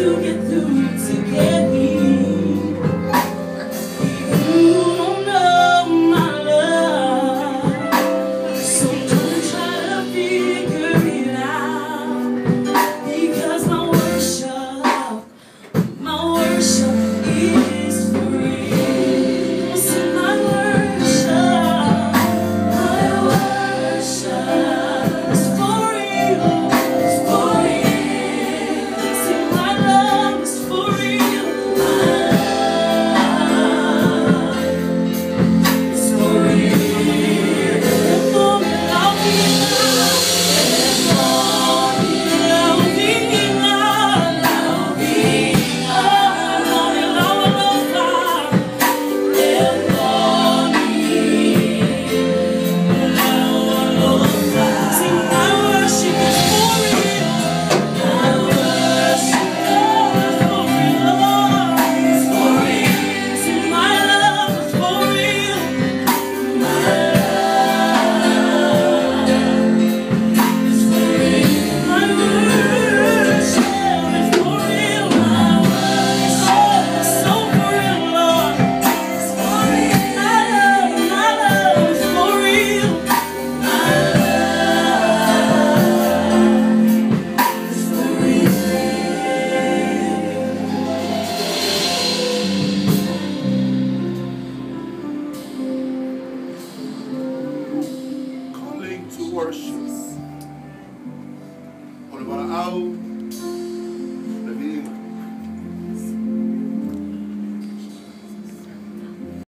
to get through to get me. You don't know my love, so don't try to figure it out. Because my worship is free. See, my worship is for real. It's for real. See, my love is for real. My love is for real. For me, I'll be love. I'll be love. I'll be worship. What about how